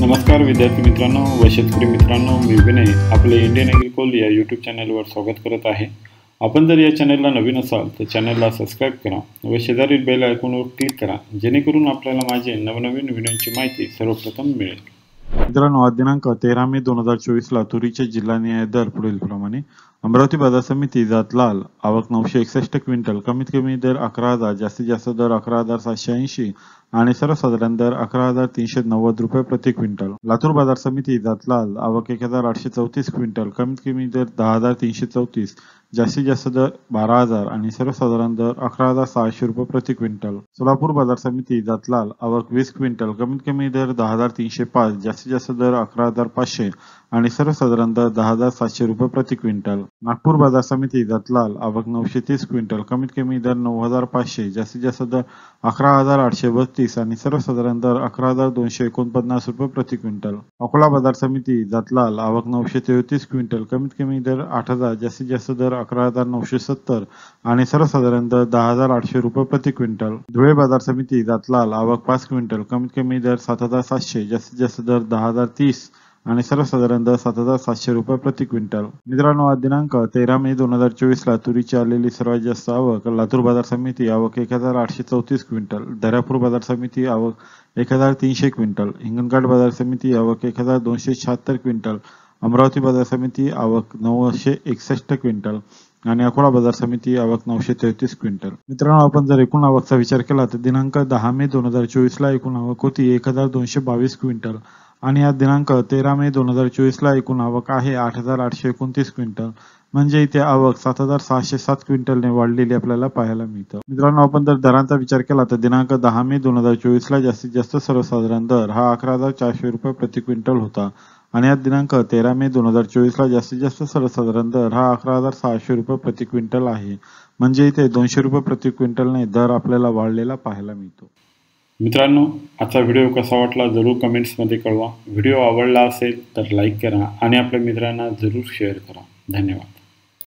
नमस्कार विद्यार्थी मित्रांनो व शेतकरी मित्रांनो, मी विनय आपले इंडियन ॲग्रिकॉल या यूट्यूब चॅनलवर स्वागत करत आहे। आपण जर या चॅनलला नवीन असाल तर चॅनलला सबस्क्राईब करा व शेजारील बेल आयकॉनवर क्लिक करा, जेणेकरून आपल्याला माझे नवनवीन व्हिडिओची माहिती सर्वप्रथम मिळेल। मित्रांनो, आज दिनांक 13 मे 2024 ला तुरीचे जिल्हानिहाय दर पुढील प्रमाणे: अमरावती बाजार समिती जात लाल आवक 961 क्विंटल, कमीत कमी दर 11,000, जास्तीत जास्त दर 11,780 आणि सर्वसाधारण दर 11,390 रुपये प्रति क्विंटल। लातूर बाजार समिती जात लाल आवक 1,834 क्विंटल, कमीत कमी दर 10,334, जास्तीत जास्त दर 12,000 आणि सर्वसाधारण दर 11,600 रुपये प्रति क्विंटल। सोलापूर बाजार समिती जात लाल आवक 20 क्विंटल, कमीत कमी दर 10,305, जास्तीत जास्त दर 11,500 आणि सर्वसाधारण दर 10,700 रुपये प्रति क्विंटल। नागपूर बाजार समिती जात लाल आवक 930 क्विंटल, कमीत कमी दर 9,500, जास्तीत जास्त दर 11,832 आणि सर्वसाधारण दर 11,249 रुपये प्रति क्विंटल। अकोला बाजार समिती जात लाल आवक 933 क्विंटल, कमीत कमी दर 8,000, जास्तीत जास्त दर 11,970 आणि सर्वसाधारण दर 10,800 रुपये प्रति क्विंटल। धुळे बाजार समिती जात लाल आवक 5 क्विंटल, कमीत कमी दर 7,700, जास्तीत जास्त दर 10,030 आणि सर्वसाधारण दर 7,700 रुपये प्रति क्विंटल। मित्रांनो, आज दिनांक 13 मे 2024 ला तुरीची आलेली सर्वात जास्त आवक लातूर बाजार समिती आवक 1,834 क्विंटल, दर्यापूर बाजार समिती आवक 1,300 क्विंटल, हिंगणघाट बाजार समिती आवक 1,276 क्विंटल, अमरावती बाजार समिती आवक 961 क्विंटल आणि अकोला बाजार समिती आवक 933 क्विंटल। मित्रांनो, आपण जर एकूण आवकचा विचार केला तर दिनांक 10 मे 2024 ला एकूण आवक होती 1,222 क्विंटल आणि आज दिनांक 13 मे 2024 ला एकूण आवक आहे 8,829 क्विंटल, म्हणजे इथे आवक 7,607 क्विंटलने वाढलेली आपल्याला पाहायला मिळतं। मित्रांनो, आपण जर दरांचा विचार केला तर दिनांक 10 मे 2024 ला जास्तीत जास्त सर्वसाधारण दर हा 11,400 रुपये प्रति क्विंटल होता आणि आज दिनांक 13 मे 2024 ला जास्तीत जास्त सर्वसाधारण दर हा 11,600 रुपये प्रति क्विंटल आहे, म्हणजे इथे 200 रुपये प्रति क्विंटलने दर आपल्याला वाढलेला पाहायला मिळतो। मित्रांनो, आजचा व्हिडिओ कसा वाटला जरूर कमेंट्समध्ये कळवा। व्हिडिओ आवडला असेल तर लाईक करा आणि आपल्या मित्रांना जरूर शेअर करा। धन्यवाद।